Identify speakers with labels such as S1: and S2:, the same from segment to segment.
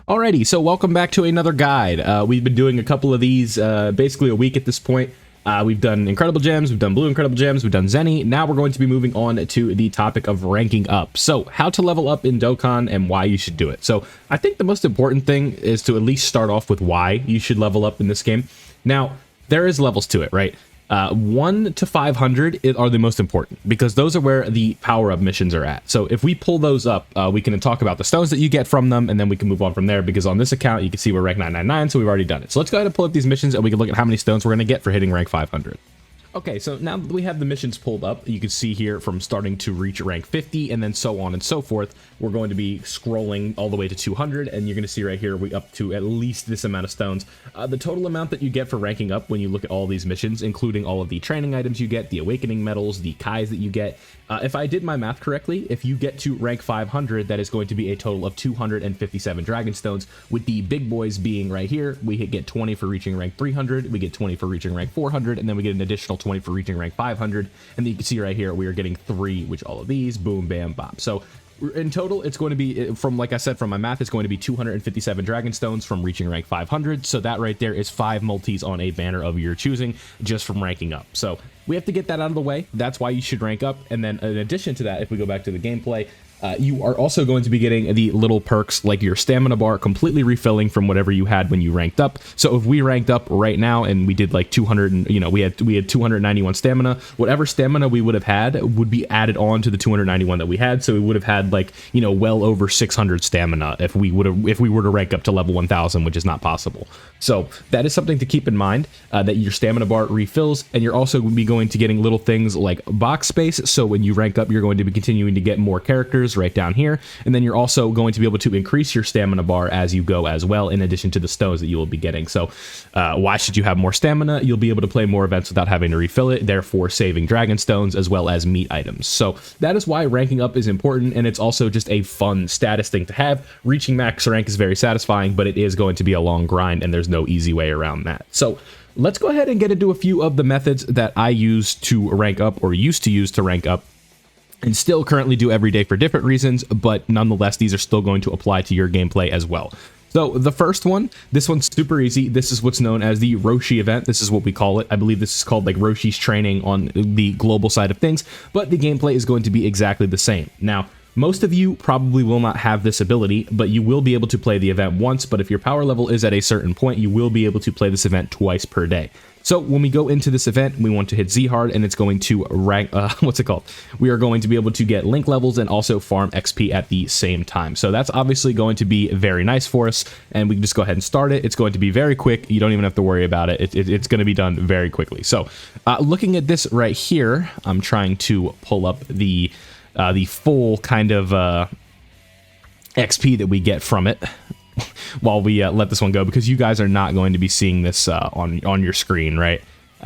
S1: Alrighty, so welcome back to another guide. We've been doing a couple of these basically a week at this point. We've done Incredible Gems, we've done Blue Incredible Gems, we've done Zenny. Now we're going to be moving on to the topic of ranking up. So how to level up in Dokkan and why you should do it. So I think the most important thing is to at least start off with why you should level up in this game. Now, there is levels to it, right? 1 to 500 are the most important because those are where the power-up missions are at. So if we pull those up, we can talk about the stones that you get from them, and then we can move on from there because on this account, you can see we're rank 999, so we've already done it. So let's go ahead and pull up these missions, and we can look at how many stones we're going to get for hitting rank 500. Okay, so now that we have the missions pulled up, you can see here from starting to reach rank 50 and then so on and so forth, we're going to be scrolling all the way to 200, and you're going to see right here we up to at least this amount of stones. The total amount that you get for ranking up when you look at all these missions, including all of the training items you get, the awakening medals, the Kais that you get, if I did my math correctly, if you get to rank 500, that is going to be a total of 257 dragon stones, with the big boys being right here. We get 20 for reaching rank 300, we get 20 for reaching rank 400, and then we get an additional 20 for reaching rank 500, and then you can see right here we are getting 3, which all of these, boom, bam, bop. So in total, it's going to be, from like I said, from my math, it's going to be 257 dragon stones from reaching rank 500. So that right there is 5 multis on a banner of your choosing just from ranking up. So we have to get that out of the way. That's why you should rank up. And then in addition to that, if we go back to the gameplay, you are also going to be getting the little perks like your stamina bar completely refilling from whatever you had when you ranked up. So if we ranked up right now and we did like 200, and, you know, we had 291 stamina, whatever stamina we would have had would be added on to the 291 that we had. So we would have had like, you know, well over 600 stamina if we were to rank up to level 1000, which is not possible. So that is something to keep in mind, that your stamina bar refills, and you're also going to getting little things like box space. So when you rank up, you're going to be continuing to get more characters right down here, and then you're also going to be able to increase your stamina bar as you go as well, in addition to the stones that you will be getting. So why should you have more stamina? You'll be able to play more events without having to refill it, therefore saving dragon stones as well as meat items. So that is why ranking up is important, and it's also just a fun status thing to have. Reaching max rank is very satisfying, but it is going to be a long grind, and there's no easy way around that. So let's go ahead and get into a few of the methods that I use to rank up, or used to use to rank up, and still currently do every day for different reasons, but nonetheless, these are still going to apply to your gameplay as well. So the first one, this one's super easy. This is what's known as the Roshi Event. This is what we call it. I believe this is called like Roshi's training on the global side of things, but the gameplay is going to be exactly the same. Now, most of you probably will not have this ability, but you will be able to play the event once, but if your power level is at a certain point, you will be able to play this event twice per day. So when we go into this event, we want to hit Z hard, and it's going to rank, what's it called? We are going to be able to get link levels and also farm XP at the same time. So that's obviously going to be very nice for us, and we can just go ahead and start it. It's going to be very quick. You don't even have to worry about it. It's going to be done very quickly. So looking at this right here, I'm trying to pull up the full kind of XP that we get from it while we let this one go, because you guys are not going to be seeing this on your screen, right?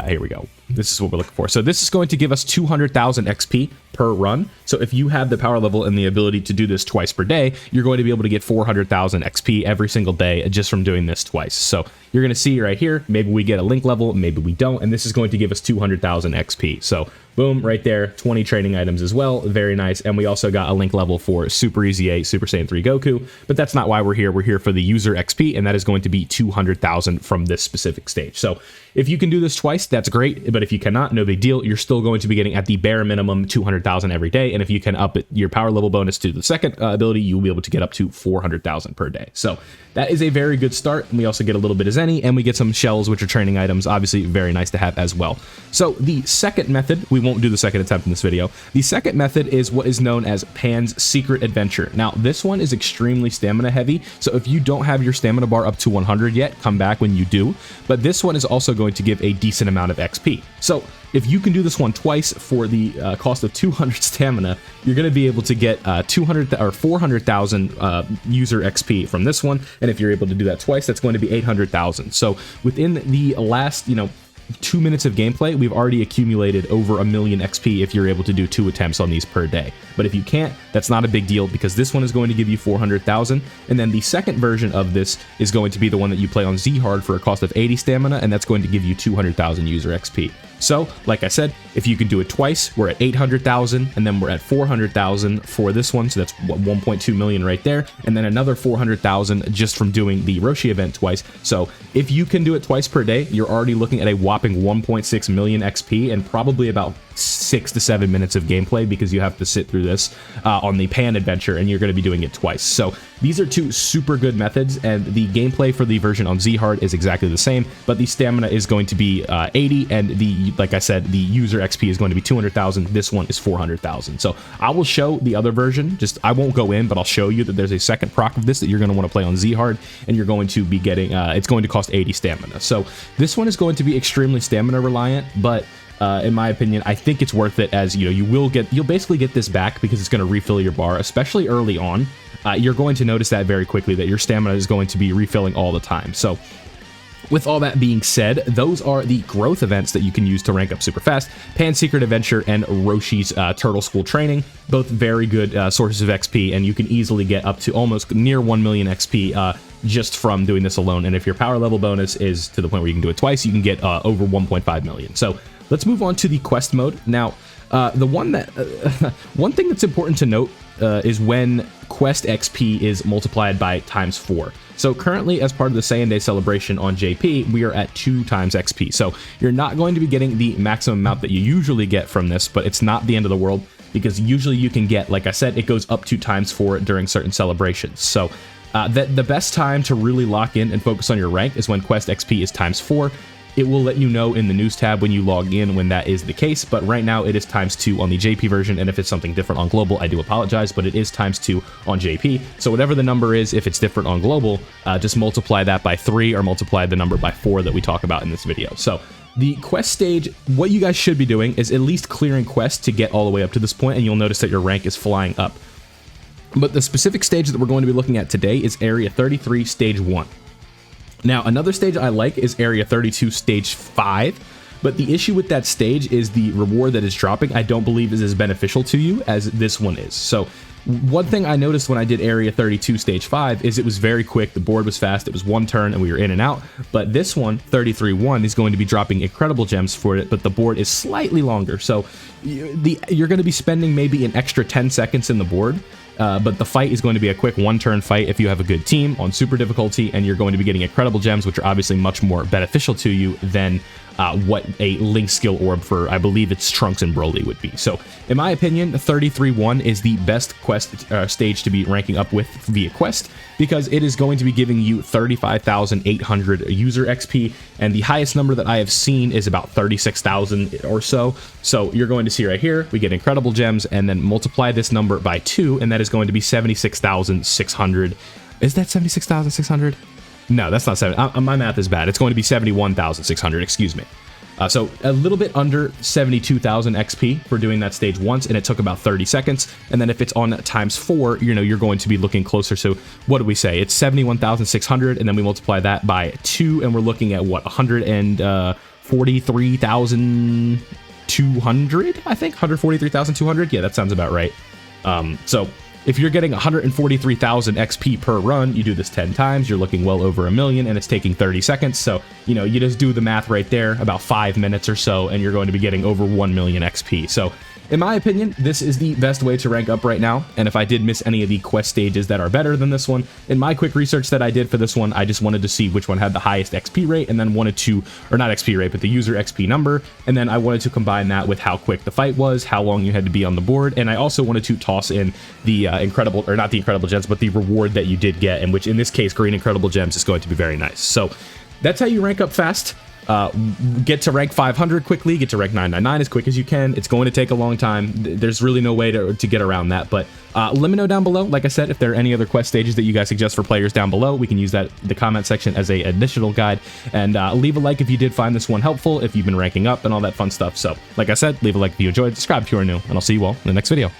S1: Here we go. This is what we're looking for. So this is going to give us 200,000 XP per run. So if you have the power level and the ability to do this twice per day, you're going to be able to get 400,000 XP every single day just from doing this twice. So you're going to see right here, maybe we get a link level, maybe we don't, and this is going to give us 200,000 XP. So boom, right there, 20 training items as well, very nice. And we also got a link level for Super Easy 8, Super Saiyan 3 Goku, but that's not why we're here. We're here for the user XP, and that is going to be 200,000 from this specific stage. So if you can do this twice, that's great, but if you cannot, no big deal. You're still going to be getting at the bare minimum 200,000 every day, and if you can up it, your power level bonus to the second ability, you'll be able to get up to 400,000 per day. So that is a very good start, and we also get a little bit of Zenny, and we get some shells, which are training items, obviously very nice to have as well. So the second method, we won't do the second attempt in this video. The second method is what is known as Pan's Secret Adventure. Now, this one is extremely stamina heavy, so if you don't have your stamina bar up to 100 yet, come back when you do, but this one is also going to give a decent amount of XP. So if you can do this one twice for the cost of 200 stamina, you're going to be able to get 200 or 400,000 user XP from this one, and if you're able to do that twice, that's going to be 800,000. So within the last, 2 minutes of gameplay, we've already accumulated over 1 million XP if you're able to do 2 attempts on these per day. But if you can't, that's not a big deal, because this one is going to give you 400,000. And then the second version of this is going to be the one that you play on Z hard for a cost of 80 stamina, and that's going to give you 200,000 user XP. So, like I said, if you can do it twice, we're at 800,000, and then we're at 400,000 for this one, so that's 1.2 million right there, and then another 400,000 just from doing the Roshi event twice. So, if you can do it twice per day, you're already looking at a whopping 1.6 million XP and probably about 6 to 7 minutes of gameplay, because you have to sit through this on the Pan adventure, and you're going to be doing it twice. So, these are two super good methods, and the gameplay for the version on Z hard is exactly the same, but the stamina is going to be 80, and like I said, the user XP is going to be 200,000. This one is 400,000. So I will show the other version. I won't go in, but I'll show you that there's a second proc of this that you're going to want to play on Z hard, and you're going to be getting, it's going to cost 80 stamina. So this one is going to be extremely stamina reliant, but in my opinion, I think it's worth it, as you'll basically get this back because it's going to refill your bar, especially early on. You're going to notice that very quickly, that your stamina is going to be refilling all the time. So with all that being said, those are the growth events that you can use to rank up super fast. Pan Secret Adventure and Roshi's Turtle School Training, both very good sources of XP, and you can easily get up to almost near 1 million XP just from doing this alone. And if your power level bonus is to the point where you can do it twice, you can get over 1.5 million. So let's move on to the quest mode. Now, one thing that's important to note is when quest XP is multiplied by ×4. So currently, as part of the Saiyan Day celebration on JP, we are at 2 times XP. So you're not going to be getting the maximum amount that you usually get from this, but it's not the end of the world, because usually you can get, like I said, it goes up to ×4 during certain celebrations. So the best time to really lock in and focus on your rank is when quest XP is ×4. It will let you know in the news tab when you log in when that is the case, but right now it is ×2 on the JP version, and if it's something different on global, I do apologize, but it is ×2 on JP. So whatever the number is, if it's different on global, just multiply that by 3 or multiply the number by 4 that we talk about in this video. So the quest stage, what you guys should be doing is at least clearing quests to get all the way up to this point, and you'll notice that your rank is flying up. But the specific stage that we're going to be looking at today is Area 33, Stage 1. Now, another stage I like is Area 32, Stage 5, but the issue with that stage is the reward that is dropping I don't believe is as beneficial to you as this one is. So one thing I noticed when I did Area 32, Stage 5 is it was very quick, the board was fast, it was one turn, and we were in and out. But this one, 33-1, is going to be dropping incredible gems for it, but the board is slightly longer. So you're going to be spending maybe an extra 10 seconds in the board, but the fight is going to be a quick one-turn fight if you have a good team on super difficulty, and you're going to be getting incredible gems, which are obviously much more beneficial to you than what a Link skill orb for, I believe it's Trunks and Broly would be. So, in my opinion, 33-1 is the best quest stage to be ranking up with via quest, because it is going to be giving you 35,800 user XP, and the highest number that I have seen is about 36,000 or so. So you're going to see right here, we get incredible gems, and then multiply this number by 2, and that is going to be 76,600. Is that 76,600? No, that's not 7. My math is bad. It's going to be 71,600, excuse me. So a little bit under 72,000 XP for doing that stage once, and it took about 30 seconds. And then if it's on ×4, you're going to be looking closer. So what do we say? It's 71,600, and then we multiply that by 2, and we're looking at what, 143,200? I think 143,200. Yeah, that sounds about right. So if you're getting 143,000 XP per run, you do this 10 times, you're looking well over 1 million, and it's taking 30 seconds. So, you just do the math right there, about 5 minutes or so, and you're going to be getting over 1 million XP. So, in my opinion, this is the best way to rank up right now, and if I did miss any of the quest stages that are better than this one, in my quick research that I did for this one, I just wanted to see which one had the highest XP rate, and then wanted to, or not XP rate, but the user XP number, and then I wanted to combine that with how quick the fight was, how long you had to be on the board, and I also wanted to toss in the incredible, or not the incredible gems, but the reward that you did get, and which in this case, green incredible gems is going to be very nice. So that's how you rank up fast. Get to rank 500 quickly, get to rank 999 as quick as you can. It's going to take a long time. There's really no way to get around that, but let me know down below, like I said, if there are any other quest stages that you guys suggest for players down below. We can use that in the comment section as a additional guide, and leave a like if you did find this one helpful, if you've been ranking up and all that fun stuff. So like I said, leave a like if you enjoyed, subscribe if you are new, and I'll see you all in the next video.